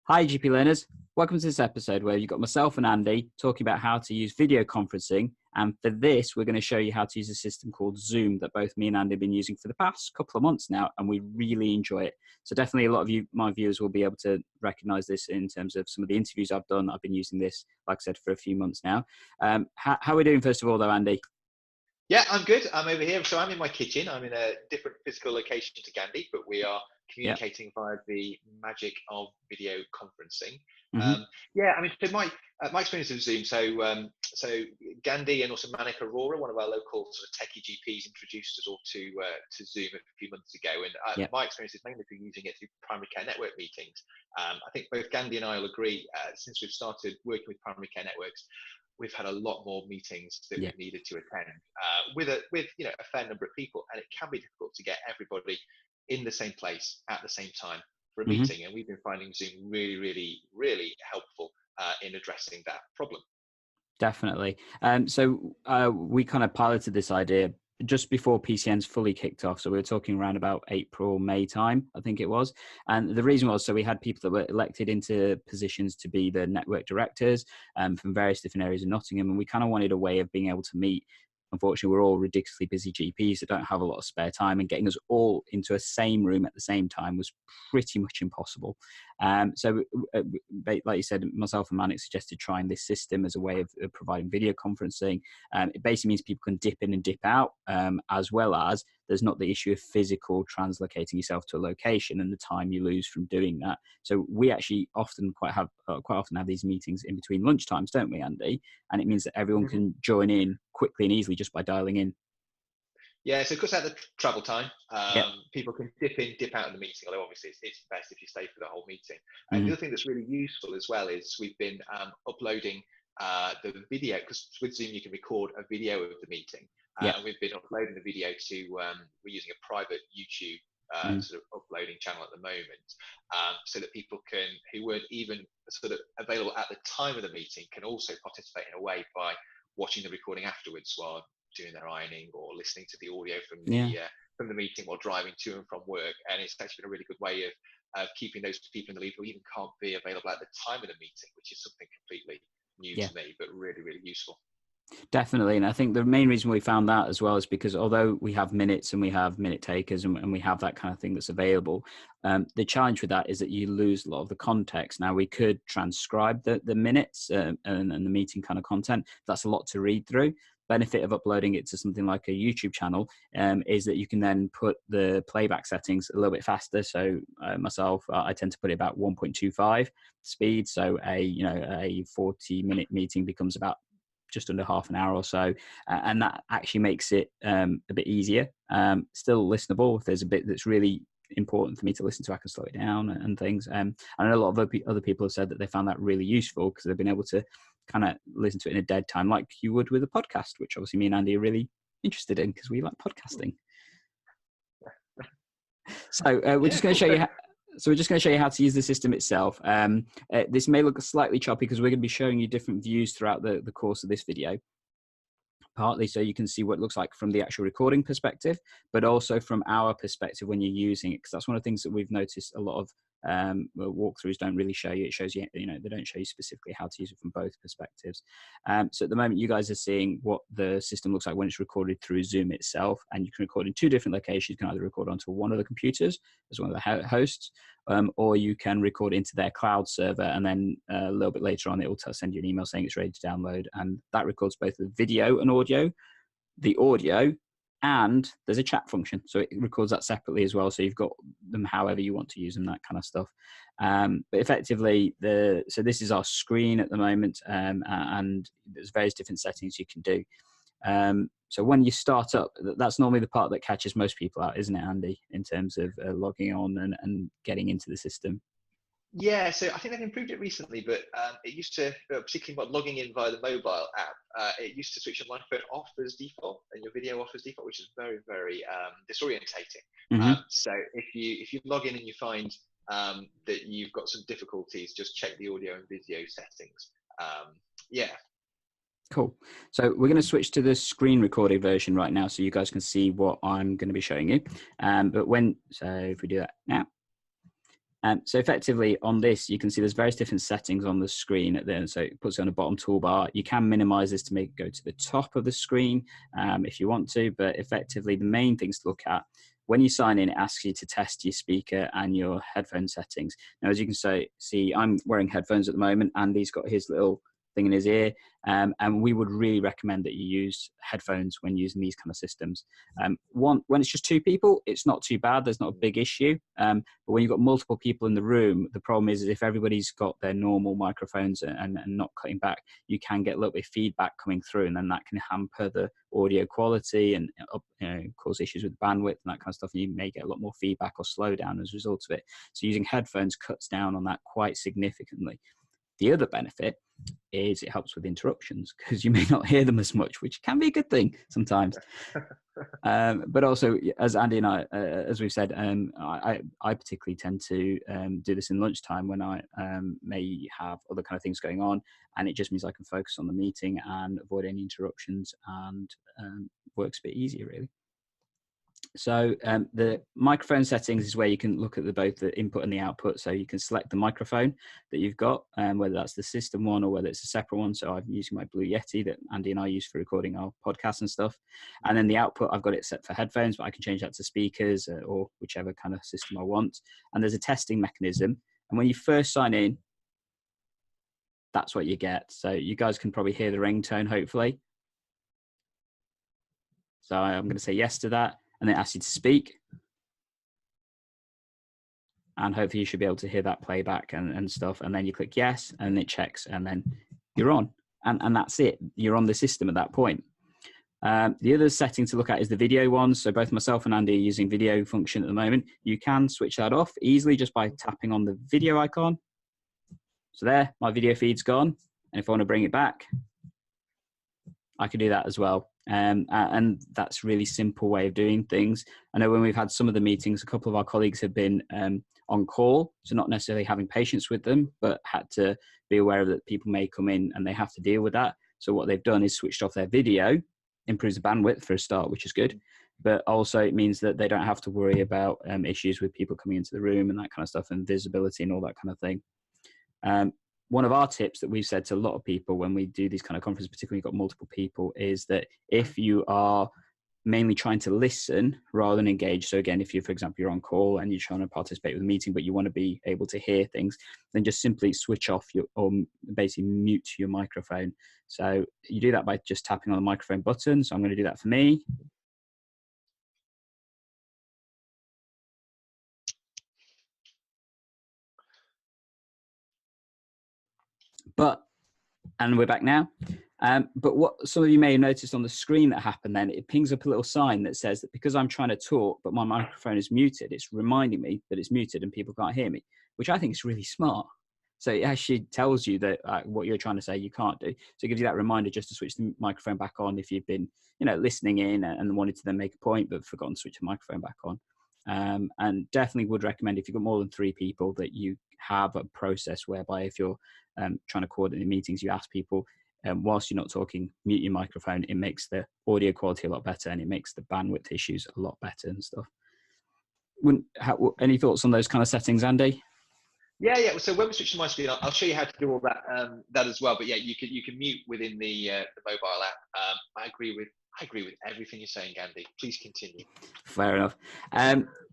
Hi, GP learners. Welcome to this episode where you've got myself and Andy talking about how to use video conferencing. And for this, we're going to show you how to use a system called Zoom that both me and Andy have been using for the past couple of months now, and we really enjoy it. So definitely a lot of you, my viewers, will be able to recognize this in terms of some of the interviews I've done. I've been using this, like I said, for a few months now. How are we doing, first of all, though, Andy? Yeah, I'm good. I'm over here. So I'm in my kitchen. I'm in a different physical location to Gandhi, but we are communicating via the magic of video conferencing. Mm-hmm. Yeah, I mean, so my experience of Zoom. So Gandhi and also Manik Arora, one of our local sort of techie GPs, introduced us all to Zoom a few months ago. And my experience is mainly through using it through primary care network meetings. I think both Gandhi and I will agree. Since we've started working with primary care networks, we've had a lot more meetings that we've needed to attend with a fair number of people, and it can be difficult to get everybody in the same place at the same time for a meeting. And we've been finding Zoom really, really, really helpful in addressing that problem. Definitely. So we kind of piloted this idea just before PCN's fully kicked off. So we were talking around about April, May time, I think it was. And the reason was, so we had people that were elected into positions to be the network directors from various different areas of Nottingham. And we kind of wanted a way of being able to meet. Unfortunately, we're all ridiculolously busy GPs that don't have a lot of spare time, and getting us all into a same room at the same time was pretty much impossible. So like you said, myself and Manik suggested trying this system as a way of providing video conferencing. It basically means people can dip in and dip out, as well as there's not the issue of physical translocating yourself to a location and the time you lose from doing that. So we actually quite often have these meetings in between lunchtimes, don't we, Andy? And it means that everyone can join in quickly and easily just by dialing in. Yeah, so it cuts out the travel time. People can dip in, dip out of the meeting, although obviously it's best if you stay for the whole meeting. And the other thing that's really useful as well is we've been uploading the video, because with Zoom you can record a video of the meeting. And we've been uploading the video to, we're using a private YouTube sort of uploading channel at the moment, so that people who weren't even sort of available at the time of the meeting can also participate in a way by watching the recording afterwards while doing their ironing or listening to the audio from the meeting while driving to and from work. And it's actually been a really good way of keeping those people in the loop who even can't be available at the time of the meeting, which is something completely new to me, but really, really useful. Definitely. And I think the main reason we found that as well is because although we have minutes and we have minute takers and we have that kind of thing that's available, the challenge with that is that you lose a lot of the context. Now, we could transcribe the minutes and the meeting kind of content. That's a lot to read through. Benefit of uploading it to something like a YouTube channel is that you can then put the playback settings a little bit faster. So myself, I tend to put it about 1.25 speed. So a 40-minute meeting becomes about just under half an hour or so, and that actually makes it a bit easier. Still listenable. If there's a bit that's really important for me to listen to, I can slow it down and things. And I know a lot of other people have said that they found that really useful because they've been able to kind of listen to it in a dead time, like you would with a podcast, which obviously me and Andy are really interested in because we like podcasting. So we're just going to show you. So we're just going to show you how to use the system itself. This may look slightly choppy because we're going to be showing you different views throughout the course of this video. Partly so you can see what it looks like from the actual recording perspective, but also from our perspective when you're using it, because that's one of the things that we've noticed a lot of walkthroughs don't really show you. It shows you, they don't show you specifically how to use it from both perspectives. So at the moment, you guys are seeing what the system looks like when it's recorded through Zoom itself, and you can record in two different locations. You can either record onto one of the computers as one of the hosts, or you can record into their cloud server, and then a little bit later on, it will send you an email saying it's ready to download, and that records both the video and audio, the audio, and there's a chat function, so it records that separately as well. So you've got them however you want to use them, that kind of stuff. But effectively, so this is our screen at the moment, and there's various different settings you can do. So when you start up, that's normally the part that catches most people out, isn't it, Andy, in terms of logging on and getting into the system? Yeah, so I think they've improved it recently, but it used to, particularly about logging in via the mobile app, it used to switch your microphone off as default and your video off as default, which is very, very disorientating. So if you log in and you find that you've got some difficulties, just check the audio and video settings. Cool. So we're going to switch to the screen recorded version right now so you guys can see what I'm going to be showing you. So if we do that now, So effectively on this, you can see there's various different settings on the screen at the end. So it puts it on the bottom toolbar. You can minimize this to make it go to the top of the screen if you want to, but effectively the main things to look at when you sign in, it asks you to test your speaker and your headphone settings. Now, as you can see, I'm wearing headphones at the moment. Andy's got his little thing in his ear, and we would really recommend that you use headphones when using these kind of systems. When it's just two people, it's not too bad. There's not a big issue. But when you've got multiple people in the room, the problem is if everybody's got their normal microphones and not cutting back, you can get a little bit of feedback coming through, and then that can hamper the audio quality and cause issues with bandwidth and that kind of stuff. And you may get a lot more feedback or slowdown as a result of it. So using headphones cuts down on that quite significantly. The other benefit is it helps with interruptions because you may not hear them as much, which can be a good thing sometimes. But also, as Andy and I, as we've said, I particularly tend to do this in lunchtime when I may have other kind of things going on, and it just means I can focus on the meeting and avoid any interruptions, and works a bit easier, really. So the microphone settings is where you can look at both the input and the output. So you can select the microphone that you've got, whether that's the system one or whether it's a separate one. So I'm using my Blue Yeti that Andy and I use for recording our podcasts and stuff. And then the output, I've got it set for headphones, but I can change that to speakers or whichever kind of system I want. And there's a testing mechanism. And when you first sign in, that's what you get. So you guys can probably hear the ringtone, hopefully. So I'm going to say yes to that. And then ask you to speak. And hopefully you should be able to hear that playback and stuff. And then you click yes, and it checks, and then you're on. And that's it. You're on the system at that point. The other setting to look at is the video one. So both myself and Andy are using video function at the moment. You can switch that off easily just by tapping on the video icon. So there, my video feed's gone. And if I want to bring it back, I can do that as well. And that's a really simple way of doing things. I know when we've had some of the meetings, a couple of our colleagues have been on call, so not necessarily having patients with them, but had to be aware that people may come in and they have to deal with that. So what they've done is switched off their video, improves the bandwidth for a start, which is good. But also it means that they don't have to worry about issues with people coming into the room and that kind of stuff, and visibility and all that kind of thing. One of our tips that we've said to a lot of people when we do these kind of conferences, particularly you've got multiple people, is that if you are mainly trying to listen rather than engage, so again, if you, for example, you're on call and you're trying to participate with a meeting, but you want to be able to hear things, then just simply switch off or basically mute your microphone. So you do that by just tapping on the microphone button. So I'm going to do that for me. And we're back now. But what some of you may have noticed on the screen that happened then, it pings up a little sign that says that because I'm trying to talk, but my microphone is muted, it's reminding me that it's muted and people can't hear me, which I think is really smart. So it actually tells you that what you're trying to say, you can't do. So it gives you that reminder just to switch the microphone back on if you've been, listening in and wanted to then make a point, but forgotten to switch the microphone back on. And definitely would recommend if you've got more than 3 people that you have a process whereby if you're trying to coordinate meetings, you ask people, whilst you're not talking, mute your microphone. It makes the audio quality a lot better and it makes the bandwidth issues a lot better and stuff. Any thoughts on those kind of settings, Andy? Yeah. So when we switch to my screen, I'll show you how to do all that as well. But yeah, you can mute within the mobile app. I agree with everything you're saying, Andy. Please continue. Fair enough.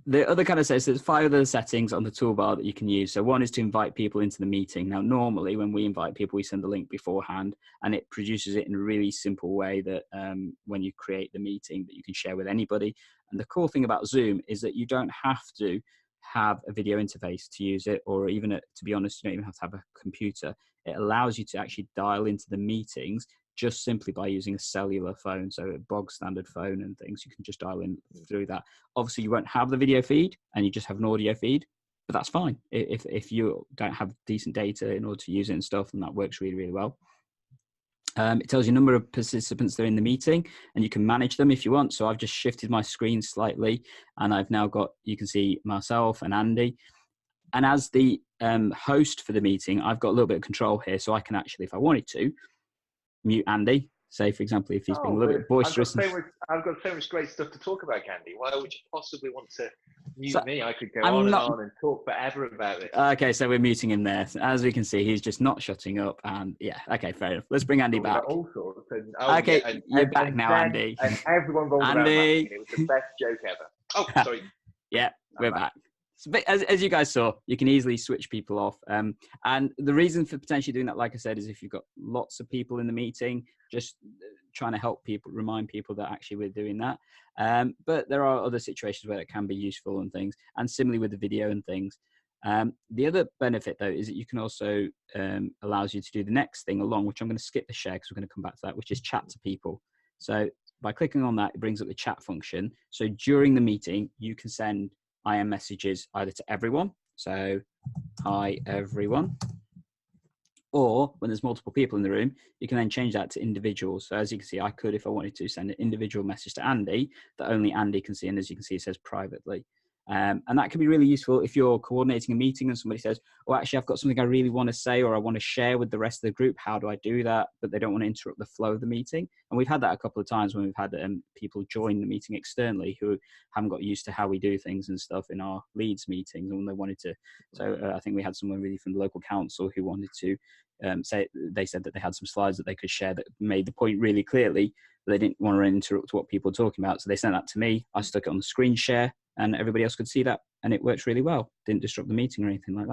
The other kind of says there's 5 other settings on the toolbar that you can use. So one is to invite people into the meeting. Now, normally when we invite people, we send the link beforehand and it produces it in a really simple way that when you create the meeting that you can share with anybody. And the cool thing about Zoom is that you don't have to have a video interface to use it, or even to be honest, you don't even have to have a computer. It allows you to actually dial into the meetings just simply by using a cellular phone, so a bog standard phone and things. You can just dial in through that. Obviously, you won't have the video feed and you just have an audio feed, but that's fine. If you don't have decent data in order to use it and stuff, then that works really, really well. It tells you a number of participants that are in the meeting and you can manage them if you want. So I've just shifted my screen slightly and I've now got, you can see myself and Andy. And as the host for the meeting, I've got a little bit of control here. So I can actually, if I wanted to, mute Andy Say, for example, if he's being a Oh, little but bit boisterous. I've got so much great stuff to talk about, Gandhi. Why would you possibly want to So mute me? I could go I'm on and not. on and talk forever about this. Okay, so we're muting him there. So as we can see, he's just not shutting up. And yeah, okay, fair enough. Let's bring Andy Talking back. about all sorts. And, Okay, yeah, you're back now, then Andy. and everyone rolled around laughing, Andy. and it was the best joke ever. Oh, sorry. Yeah, we're back. So, but as you guys saw, you can easily switch people off. And the reason for potentially doing that, like I said, is if you've got lots of people in the meeting, just trying to help people, remind people that actually we're doing that. But there are other situations where it can be useful and things, and similarly with the video and things. The other benefit, though, is that you can also allows you to do the next thing along, which I'm going to skip the share because we're going to come back to that, which is chat to people. So by clicking on that, it brings up the chat function. So during the meeting, you can send IM messages either to everyone, so hi everyone, or when there's multiple people in the room, you can then change that to individuals. So as you can see, I could, if I wanted to, send an individual message to Andy that only Andy can see, and as you can see, it says privately. And that can be really useful if you're coordinating a meeting and somebody says, oh, actually, I've got something I really want to say or I want to share with the rest of the group. How do I do that? But they don't want to interrupt the flow of the meeting. And we've had that a couple of times when we've had people join the meeting externally who haven't got used to how we do things and stuff in our leads meetings. And when they wanted to, so I think we had someone really from the local council who wanted to they said that they had some slides that they could share that made the point really clearly, but they didn't want to interrupt what people were talking about. So they sent that to me. I stuck it on the screen share and everybody else could see that. And it works really well. Didn't disrupt the meeting or anything like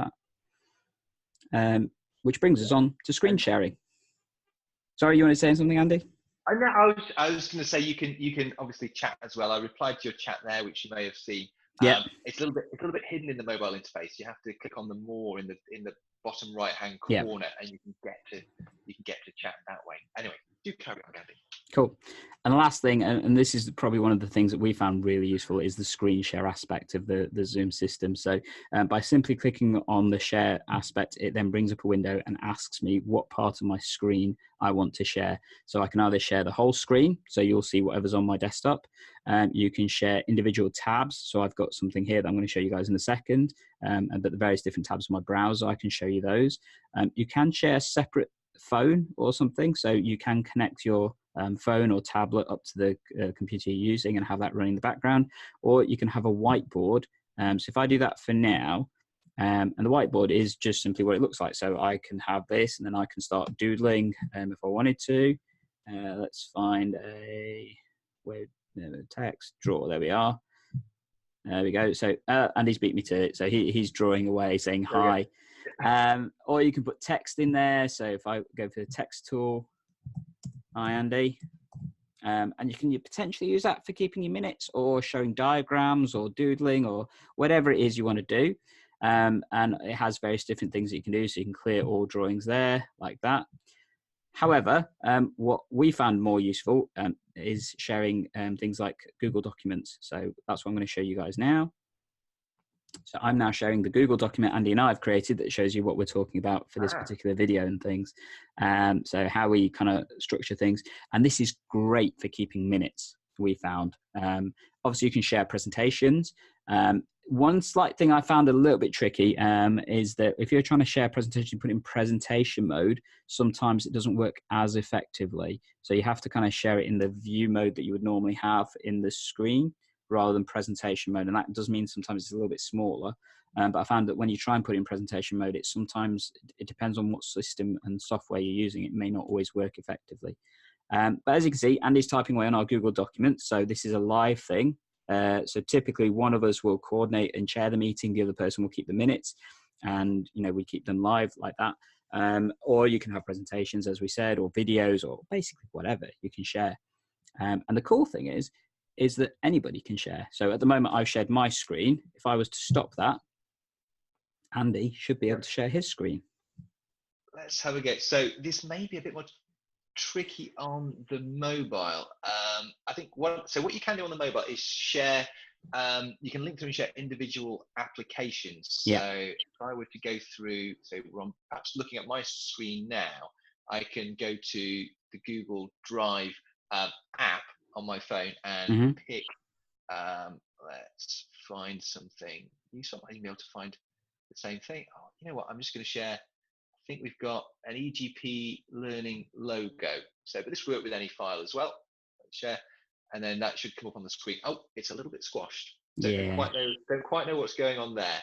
that. Which brings us on to screen sharing. Sorry, you want to say something, Andy? I was going to say you can obviously chat as well. I replied to your chat there, which you may have seen. Yeah. It's a little bit hidden in the mobile interface. You have to click on the more in the bottom right hand corner, and you can get to chat that way. Anyway, do carry on, Andy. Cool. And the last thing, and this is probably one of the things that we found really useful, is the screen share aspect of the Zoom system. So by simply clicking on the share aspect, it then brings up a window and asks me what part of my screen I want to share. So I can either share the whole screen, so you'll see whatever's on my desktop. You can share individual tabs. So I've got something here that I'm going to show you guys in a second, but the various different tabs of my browser, I can show you those. You can share separate phone or something, so you can connect your phone or tablet up to the computer you're using and have that running in the background, or you can have a whiteboard. So if I do that for now, and the whiteboard is just simply what it looks like. So I can have this and then I can start doodling if I wanted to. Let's find a text draw. There we are. There we go. So Andy's beat me to it. So he's drawing away saying hi. Or you can put text in there. So if I go for the text tool, hi Andy, and you can potentially use that for keeping your minutes or showing diagrams or doodling or whatever it is you want to do. And it has various different things that you can do. So you can clear all drawings there like that. However, what we found more useful is sharing things like Google Documents. So that's what I'm going to show you guys now. So I'm now sharing the Google document Andy and I have created that shows you what we're talking about for this particular video and things. So how we kind of structure things. And this is great for keeping minutes, we found. Obviously, you can share presentations. One slight thing I found a little bit tricky is that if you're trying to share a presentation, put it in presentation mode, sometimes it doesn't work as effectively. So you have to kind of share it in the view mode that you would normally have in the screen, rather than presentation mode. And that does mean sometimes it's a little bit smaller. But I found that when you try and put it in presentation mode, it depends on what system and software you're using. It may not always work effectively. But as you can see, Andy's typing away on our Google documents. So this is a live thing. So typically one of us will coordinate and chair the meeting. The other person will keep the minutes. And, we keep them live like that. Or you can have presentations, as we said, or videos, or basically whatever you can share. And the cool thing is that anybody can share. So at the moment I've shared my screen. If I was to stop that, Andy should be able to share his screen. Let's have a go. So this may be a bit more tricky on the mobile. I think what you can do on the mobile is share, you can link through and share individual applications. Yeah. So if I were to go through, so I'm perhaps looking at my screen now, I can go to the Google Drive app on my phone and pick, let's find something. You might be able to find the same thing. Oh, you know what? I'm just going to share think we've got an EGP learning logo. So, but this will work with any file as well. Share, and then that should come up on the screen. Oh, it's a little bit squashed. Yeah. Don't quite know what's going on there.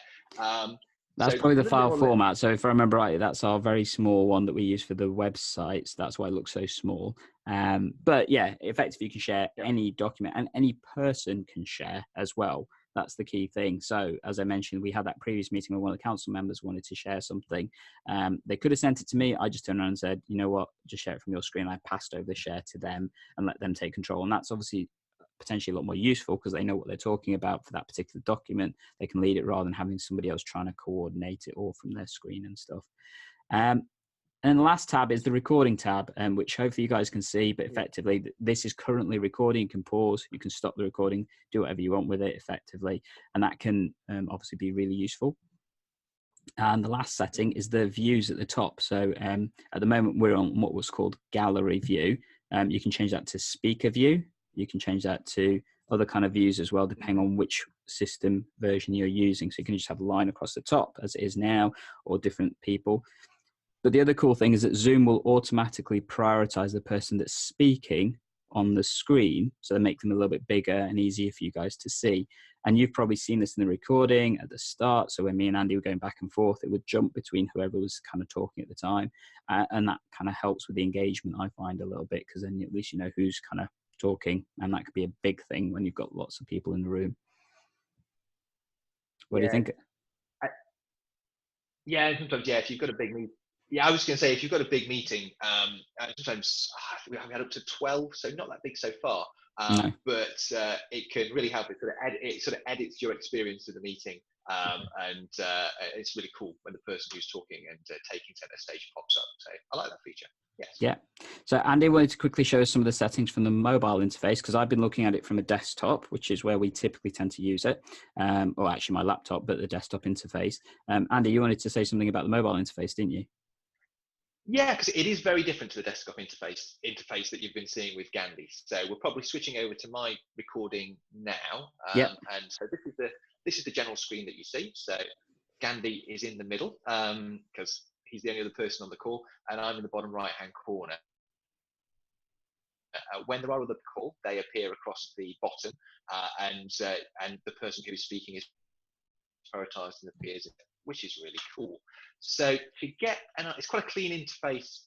That's So probably the a little bit file more format. So if I remember right, that's our very small one that we use for the websites. That's why it looks so small. But yeah, effectively you can share any document, and any person can share as well. That's the key thing. So as I mentioned, we had that previous meeting where one of the council members wanted to share something. They could have sent it to me. I just turned around and said, you know what, just share it from your screen. I passed over the share to them and let them take control. And that's obviously potentially a lot more useful because they know what they're talking about for that particular document. They can lead it rather than having somebody else trying to coordinate it all from their screen and stuff. And the last tab is the recording tab, which hopefully you guys can see, but effectively this is currently recording. You can pause, you can stop the recording, do whatever you want with it effectively. And that can obviously be really useful. And the last setting is the views at the top. So at the moment we're on what was called gallery view. You can change that to speaker view. You can change that to other kind of views as well, depending on which system version you're using. So you can just have a line across the top as it is now, or different people. But the other cool thing is that Zoom will automatically prioritize the person that's speaking on the screen, so they make them a little bit bigger and easier for you guys to see. And you've probably seen this in the recording at the start. So when me and Andy were going back and forth, it would jump between whoever was kind of talking at the time. And that kind of helps with the engagement, I find, a little bit, because then at least you know who's kind of talking. And that could be a big thing when you've got lots of people in the room. What do you think? Sometimes, if you've got a big meeting. I was going to say, if you've got a big meeting, sometimes we have had up to 12, so not that big so far. No. But it can really help. It sort of edits your experience of the meeting, and it's really cool when the person who's talking and taking center stage pops up. So I like that feature. Yes. Yeah. So Andy wanted to quickly show us some of the settings from the mobile interface, because I've been looking at it from a desktop, which is where we typically tend to use it, or actually my laptop, but the desktop interface. Andy, you wanted to say something about the mobile interface, didn't you? Yeah, because it is very different to the desktop interface that you've been seeing with Gandhi. So we're probably switching over to my recording now. And so this is the general screen that you see. So Gandhi is in the middle because he's the only other person on the call, and I'm in the bottom right-hand corner. When there are other people, they appear across the bottom, and the person who's speaking is prioritized and appears, which is really cool. So to get, and it's quite a clean interface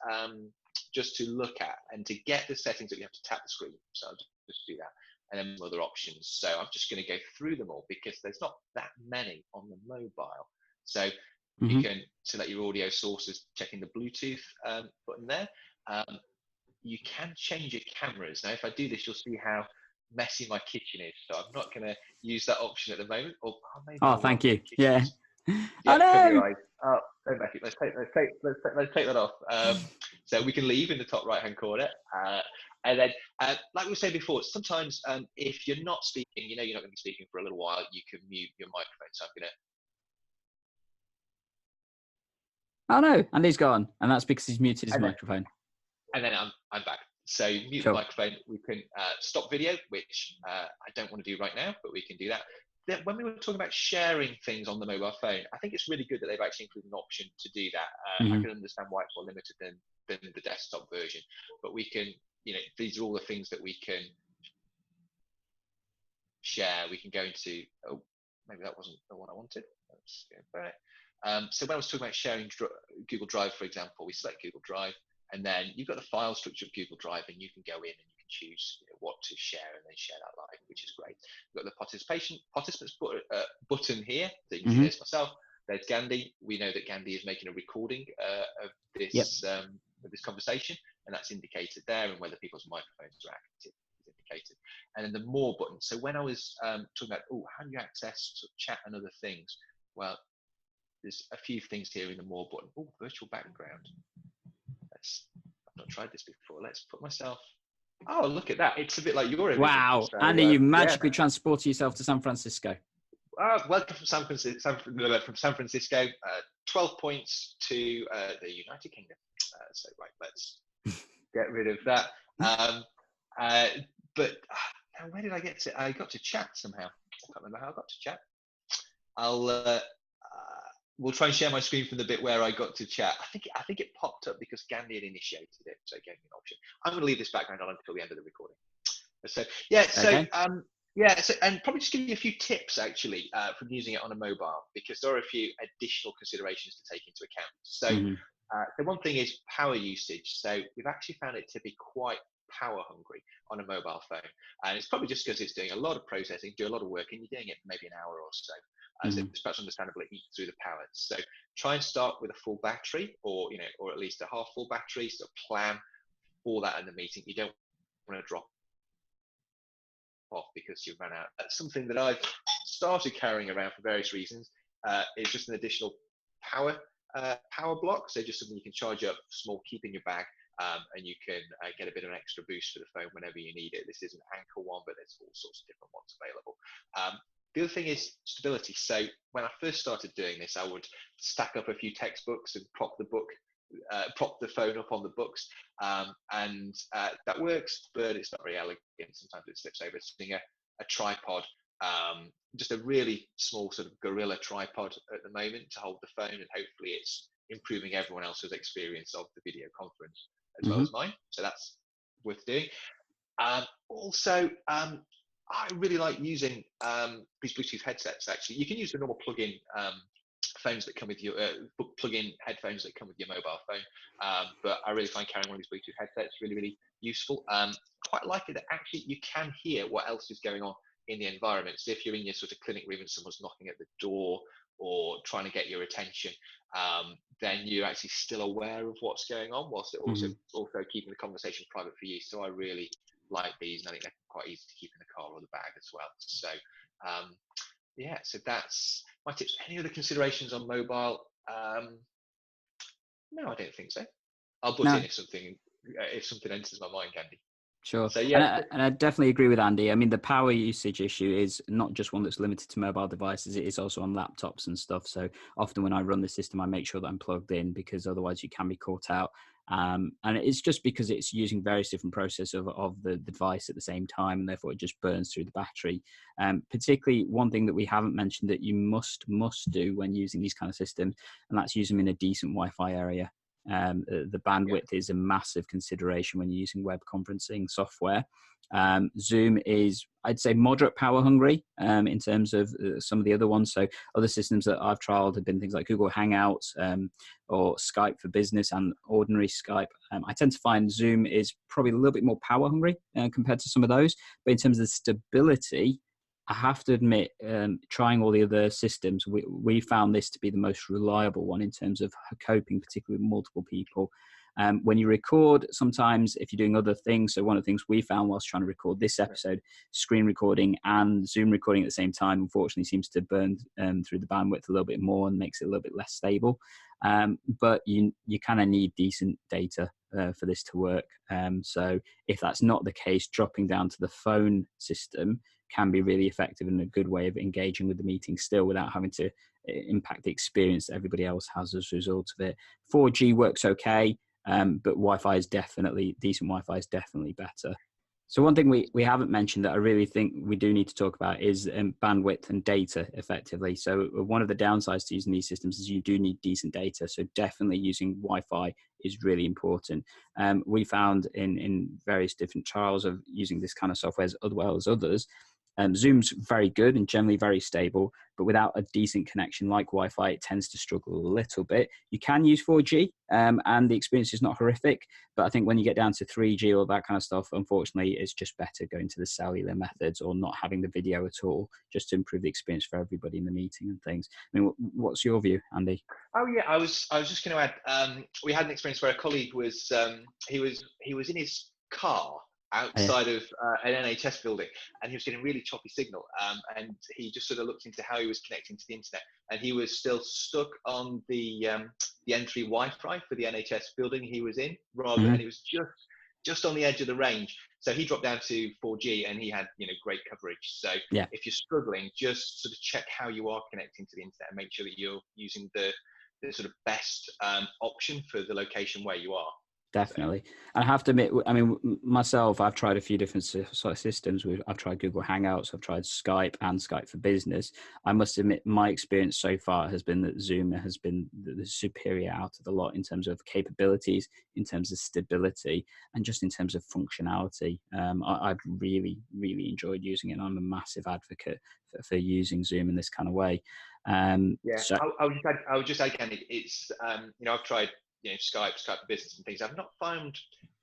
just to look at, and to get the settings that you have to tap the screen. So I'll just do that, and then other options. So I'm just going to go through them all because there's not that many on the mobile. So you can select your audio sources, checking the Bluetooth button there. You can change your cameras. Now, if I do this, you'll see how messy my kitchen is. So I'm not going to use that option at the moment. Or maybe thank you. Yeah. Oh, no. Cover your eyes. Oh, don't back it. Let's take that off. So we can leave in the top right-hand corner. And then, like we were saying before, sometimes if you're not speaking, you know you're not going to be speaking for a little while, you can mute your microphone. So I'm going to. Oh no, Andy's gone, and that's because he's muted his microphone. And then I'm back. So mute the microphone. We can stop video, which I don't want to do right now, but we can do that. Then when we were talking about sharing things on the mobile phone, I think it's really good that they've actually included an option to do that. I can understand why it's more limited than the desktop version, but we can, these are all the things that we can share. We can go into, maybe that wasn't the one I wanted. Let's go back. So when I was talking about sharing Google Drive, for example, we select Google Drive, and then you've got the file structure of Google Drive, and you can go in and you can choose what to share and then share that live, which is great. We've got the participants button here. So you can see there's myself, there's Gandhi. We know that Gandhi is making a recording of this of this conversation, and that's indicated there, and whether people's microphones are active is indicated. And then the more button. So when I was talking about, how do you access sort of chat and other things? Well, there's a few things here in the more button. Virtual background. I've not tried this before. Let's put myself. Oh, look at that. It's a bit like your image. Wow. So, Andy, you magically transported yourself to San Francisco. Welcome from San Francisco. 12 points to the United Kingdom. So, right, let's get rid of that. But now where did I get to? I got to chat somehow. I can't remember how I got to chat. we'll try and share my screen from the bit where I got to chat. I think it popped up because Gandhi had initiated it, so it gave me an option. I'm going to leave this background on until the end of the recording. So yeah, Okay. and probably just give you a few tips actually from using it on a mobile, because there are a few additional considerations to take into account. So Mm-hmm. the one thing is power usage. So we've actually found it to be quite power hungry on a mobile phone, and it's probably just because it's doing a lot of processing, do a lot of work, and you're doing it maybe an hour or so. So Mm-hmm. it's perhaps understandable it eats through the power. So try and start with a full battery, or or at least a half full battery. So plan for that in the meeting. You don't want to drop off because you've run out. That's something that I've started carrying around for various reasons. Is just an additional power power block. So just something you can charge up, small, keep in your bag, and you can get a bit of an extra boost for the phone whenever you need it. This is an Anchor one, but there's all sorts of different ones available. The other thing is stability. So when I first started doing this, I would stack up a few textbooks and prop the phone up on the books, and that works, but it's not very elegant. Sometimes it slips over. It's a tripod, just a really small sort of gorilla tripod at the moment to hold the phone, and hopefully it's improving everyone else's experience of the video conference as well Mm-hmm. as mine. So that's worth doing. Also, I really like using these Bluetooth headsets. Actually, you can use the normal plug-in phones that come with your plug-in headphones that come with your mobile phone, but I really find carrying one of these Bluetooth headsets really, really useful. Quite like it that actually you can hear what else is going on in the environment. So if you're in your sort of clinic room and someone's knocking at the door or trying to get your attention, then you're actually still aware of what's going on, whilst it also keeping the conversation private for you. So I really like these, and I think they're quite easy to keep in the car or the bag as well. So yeah, so that's my tips. Any other considerations on mobile? No, I don't think so. I'll butt No. in if something enters my mind, Andy. Sure. So yeah, And I definitely agree with Andy. I mean, the power usage issue is not just one that's limited to mobile devices. It is also on laptops and stuff. So often when I run the system, I make sure that I'm plugged in, because otherwise you can be caught out. And it's just because it's using various different processes of the device at the same time, and therefore it just burns through the battery. Particularly one thing that we haven't mentioned that you must do when using these kind of systems, and that's use them in a decent Wi-Fi area. The bandwidth is a massive consideration when you're using web conferencing software. Zoom is, I'd say, moderate power hungry in terms of some of the other ones. So other systems that I've trialed have been things like Google Hangouts or Skype for Business and ordinary Skype. I tend to find Zoom is probably a little bit more power hungry compared to some of those. But in terms of the stability, I have to admit, trying all the other systems, we found this to be the most reliable one in terms of coping, particularly with multiple people. When you record, sometimes if you're doing other things, so one of the things we found whilst trying to record this episode, screen recording and Zoom recording at the same time, unfortunately seems to burn through the bandwidth a little bit more and makes it a little bit less stable. But you kind of need decent data for this to work. So if that's not the case, dropping down to the phone system can be really effective and a good way of engaging with the meeting still without having to impact the experience that everybody else has as a result of it. 4G works okay, but Wi-Fi is definitely, decent Wi-Fi is definitely better. So one thing we haven't mentioned that I really think we do need to talk about is bandwidth and data effectively. So one of the downsides to using these systems is you do need decent data. So definitely using Wi-Fi is really important. We found in various different trials of using this kind of software as well as others, Zoom's very good and generally very stable, but without a decent connection like Wi-Fi, it tends to struggle a little bit. You can use 4G and the experience is not horrific, but I think when you get down to 3G or that kind of stuff, unfortunately, it's just better going to the cellular methods or not having the video at all, just to improve the experience for everybody in the meeting and things. I mean, what's your view, Andy? Oh yeah, I was just going to add. We had an experience where a colleague was he was in his car outside of an NHS building, and he was getting really choppy signal. And he just sort of looked into how he was connecting to the internet, and he was still stuck on the N3 Wi-Fi for the NHS building he was in, and it was just on the edge of the range. So he dropped down to 4G, and he had great coverage. So if you're struggling, just sort of check how you are connecting to the internet and make sure that you're using the sort of best option for the location where you are. Definitely. And I have to admit, I mean, myself, I've tried a few different sort of systems. I've tried Google Hangouts, I've tried Skype and Skype for Business. I must admit, my experience so far has been that Zoom has been the superior out of the lot in terms of capabilities, in terms of stability, and just in terms of functionality. I've really, really enjoyed using it. And I'm a massive advocate for using Zoom in this kind of way. Yeah, So, I would just add, again, it's I've tried Skype for Business and things. I've not found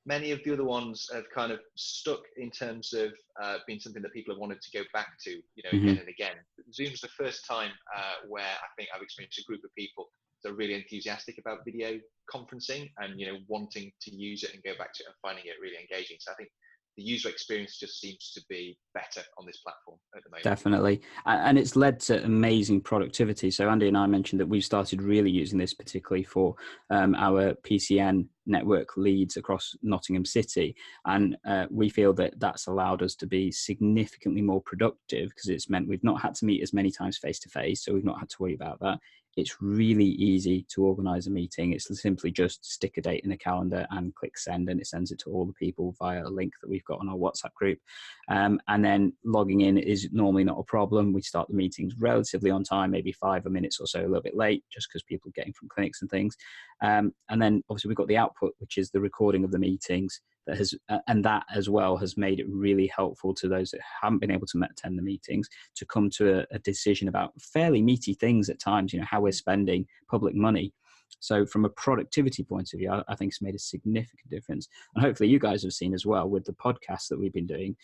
many of the other ones have kind of stuck in terms of being something that people have wanted to go back to, again and again. Zoom's the first time where I think I've experienced a group of people that are really enthusiastic about video conferencing and wanting to use it and go back to it and finding it really engaging. So I think the user experience just seems to be better on this platform at the moment. Definitely. And it's led to amazing productivity. So Andy and I mentioned that we've started really using this particularly for our PCN network leads across Nottingham City. And we feel that that's allowed us to be significantly more productive because it's meant we've not had to meet as many times face to face. So we've not had to worry about that. It's really easy to organize a meeting. It's simply just stick a date in a calendar and click send, and it sends it to all the people via a link that we've got on our WhatsApp group. And then logging in is normally not a problem. We start the meetings relatively on time, maybe 5 minutes or so a little bit late, just because people are getting from clinics and things. And then obviously we've got the output, which is the recording of the meetings. That has, and that as well has made it really helpful to those that haven't been able to attend the meetings to come to a decision about fairly meaty things at times, how we're spending public money. So from a productivity point of view, I think it's made a significant difference. And hopefully you guys have seen as well with the podcast that we've been doing.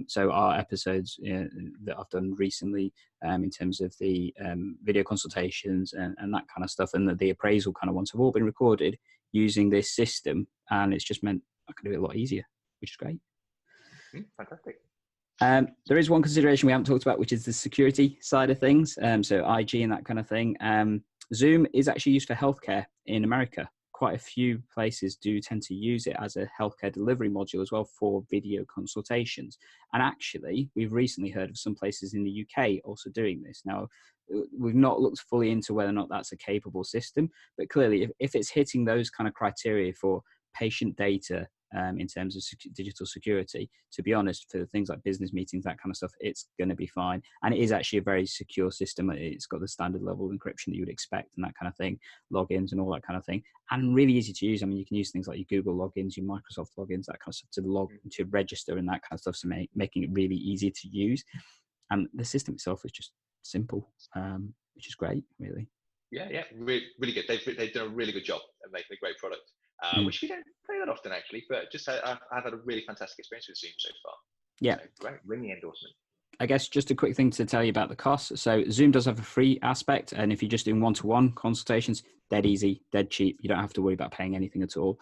So our episodes that I've done recently in terms of the video consultations and that kind of stuff, and the appraisal kind of ones have all been recorded using this system. And it's just meant I can do it a lot easier, which is great. Fantastic. There is one consideration we haven't talked about, which is the security side of things. So IG and that kind of thing. Zoom is actually used for healthcare in America. Quite a few places do tend to use it as a healthcare delivery module as well for video consultations. And actually, we've recently heard of some places in the UK also doing this. Now, we've not looked fully into whether or not that's a capable system, but clearly if it's hitting those kind of criteria for patient data in terms of digital security, to be honest, for things like business meetings, that kind of stuff, it's going to be fine. And it is actually a very secure system. It's got the standard level of encryption that you would expect and that kind of thing, logins and all that kind of thing, and really easy to use. I mean, you can use things like your Google logins, your Microsoft logins, that kind of stuff to register and that kind of stuff, so making it really easy to use. And the system itself is just simple, which is great, really. Yeah, really, really good. They've done a really good job of making a great product. Which we don't play that often actually, but just I've had a really fantastic experience with Zoom so far. Yeah, so great, ringing endorsement. I guess just a quick thing to tell you about the costs. So Zoom does have a free aspect, and if you're just doing one-to-one consultations, dead easy, dead cheap. You don't have to worry about paying anything at all.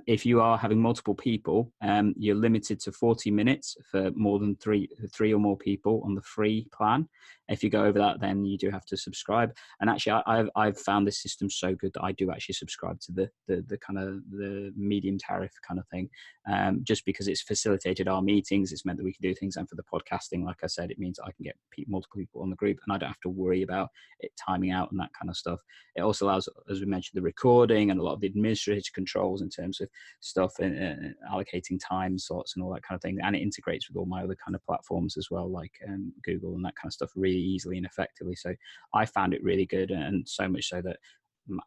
If you are having multiple people, you're limited to 40 minutes for more than three or more people on the free plan. If you go over that, then you do have to subscribe. And actually, I've found this system so good that I do actually subscribe to the kind of the medium tariff kind of thing, just because it's facilitated our meetings. It's meant that we can do things, and for the podcasting, like I said, it means I can get multiple people on the group, and I don't have to worry about it timing out and that kind of stuff. It also allows, as we mentioned, the recording and a lot of the administrative controls in terms of stuff and allocating time slots and all that kind of thing. And it integrates with all my other kind of platforms as well, like Google and that kind of stuff, really easily and effectively. So I found it really good, and so much so that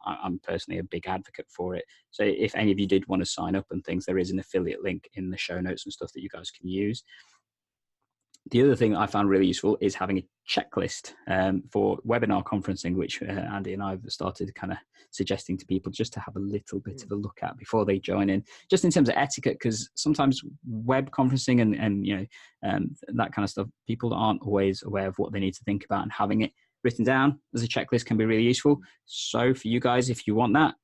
I'm personally a big advocate for it. So if any of you did want to sign up and things, there is an affiliate link in the show notes and stuff that you guys can use. The other thing I found really useful is having a checklist for webinar conferencing, which Andy and I have started kind of suggesting to people just to have a little bit of a look at before they join in, just in terms of etiquette, because sometimes web conferencing and that kind of stuff, people aren't always aware of what they need to think about, and having it written down as a checklist can be really useful. So for you guys, if you want that,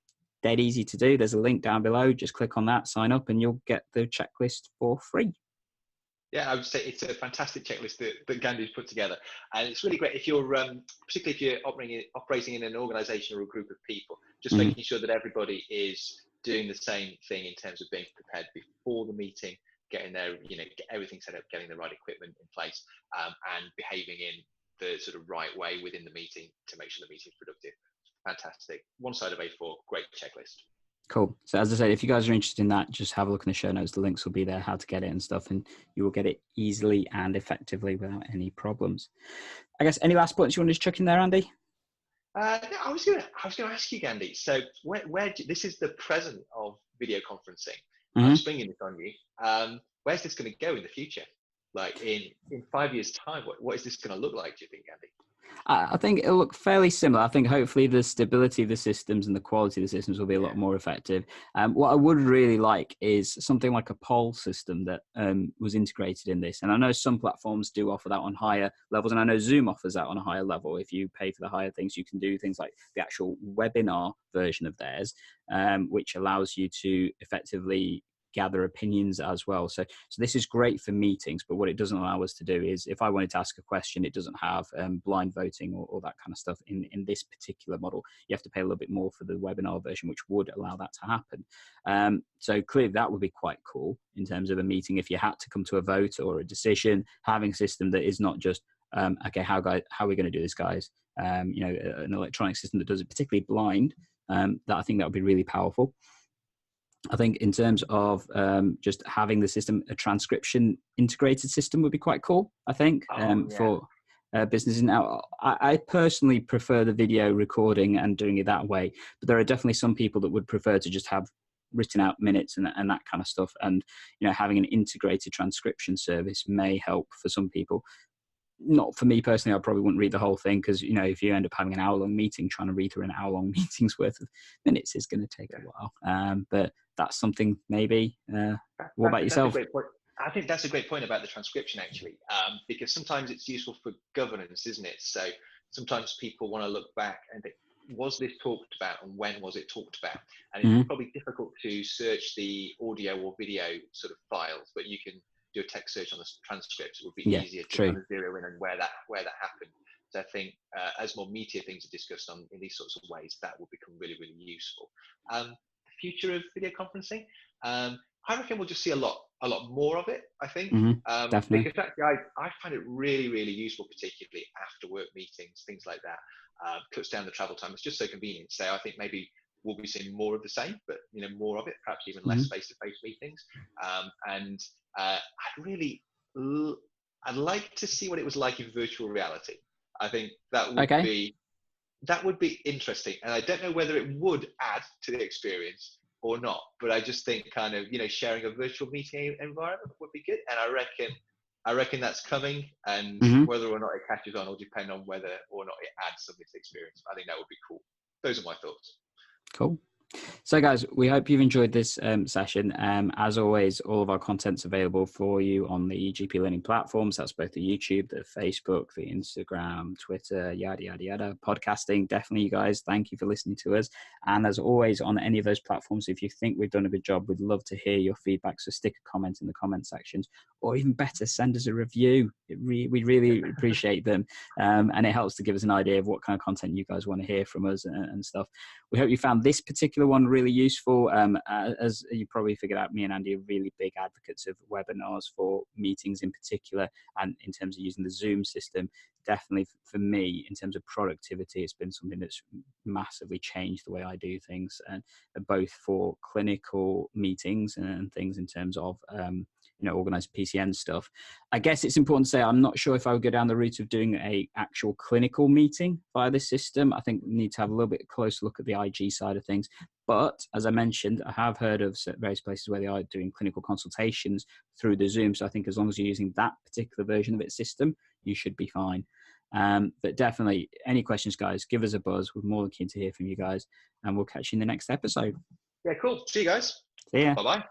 dead easy to do. There's a link down below. Just click on that, sign up, and you'll get the checklist for free. Yeah, I would say it's a fantastic checklist that Gandhi's put together, and it's really great if you're, particularly if you're operating in an organisation or a group of people, just making sure that everybody is doing the same thing in terms of being prepared before the meeting, getting their, get everything set up, getting the right equipment in place, and behaving in the sort of right way within the meeting to make sure the meeting is productive. Fantastic. One side of A4, great checklist. Cool. So as I said, if you guys are interested in that, just have a look in the show notes. The links will be there, how to get it and stuff, and you will get it easily and effectively without any problems. I guess any last points you want to chuck in there, Andy? No, I was gonna ask you, Gandhi. So this is the present of video conferencing. I'm springing this on you. Where's this going to go in the future? Like in 5 years' time, what is this going to look like? Do you think, Gandhi? I think it'll look fairly similar. I think hopefully the stability of the systems and the quality of the systems will be a lot more effective. What I would really like is something like a poll system that was integrated in this. And I know some platforms do offer that on higher levels, and I know Zoom offers that on a higher level. If you pay for the higher things, you can do things like the actual webinar version of theirs, which allows you to effectively gather opinions as well. So this is great for meetings, but what it doesn't allow us to do is, if I wanted to ask a question, it doesn't have blind voting or that kind of stuff in this particular model. You have to pay a little bit more for the webinar version, which would allow that to happen. So clearly that would be quite cool in terms of a meeting. If you had to come to a vote or a decision, having a system that is not just, okay, how are we going to do this, guys? An electronic system that does it particularly blind, that I think that would be really powerful. I think in terms of just having the system, a transcription integrated system would be quite cool, I think, for businesses. Now, I personally prefer the video recording and doing it that way, but there are definitely some people that would prefer to just have written out minutes and that kind of stuff. And, having an integrated transcription service may help for some people. Not for me personally. I probably wouldn't read the whole thing because, if you end up having an hour-long meeting, trying to read through an hour-long meeting's worth of minutes is going to take a while. But that's something maybe. What about yourself? I think that's a great point about the transcription, actually, because sometimes it's useful for governance, isn't it? So sometimes people want to look back and think, was this talked about and when was it talked about? And it's probably difficult to search the audio or video sort of files, but you can do a text search on the transcripts. It would be easier to kind of zero in on where that happened. So I think as more meatier things are discussed in these sorts of ways, that will become really, really useful. The future of video conferencing, I reckon we'll just see a lot more of it, I think. Definitely. Because actually I find it really, really useful, particularly after work meetings, things like that. Cuts down the travel time. It's just so convenient. So I think maybe we'll be seeing more of the same, but more of it, perhaps even less face-to-face meetings. I'd like to see what it was like in virtual reality. I think that would be interesting, and I don't know whether it would add to the experience or not. But I just think kind of sharing a virtual meeting environment would be good, and I reckon that's coming. And whether or not it catches on will depend on whether or not it adds something to the experience. I think that would be cool. Those are my thoughts. Cool. So guys, we hope you've enjoyed this session. As always, all of our content's available for you on the GP Learning platforms. That's both the YouTube, the Facebook, the Instagram, Twitter, yada, yada, yada. Podcasting, definitely, you guys. Thank you for listening to us. And as always, on any of those platforms, if you think we've done a good job, we'd love to hear your feedback. So stick a comment in the comment sections, or even better, send us a review. We really appreciate them. And it helps to give us an idea of what kind of content you guys want to hear from us and stuff. We hope you found this particular one really useful. As you probably figured out, me and Andy are really big advocates of webinars for meetings in particular, and in terms of using the Zoom system. Definitely for me, in terms of productivity, it's been something that's massively changed the way I do things, and both for clinical meetings and things in terms of organized PCN stuff. I guess it's important to say I'm not sure if I would go down the route of doing a actual clinical meeting via this system. I think we need to have a little bit closer look at the IG side of things. But as I mentioned, I have heard of various places where they are doing clinical consultations through the Zoom. So I think as long as you're using that particular version of its system, you should be fine. But definitely, any questions, guys, give us a buzz. We're more than keen to hear from you guys, and we'll catch you in the next episode. Yeah, cool. See you guys. See ya. Bye-bye.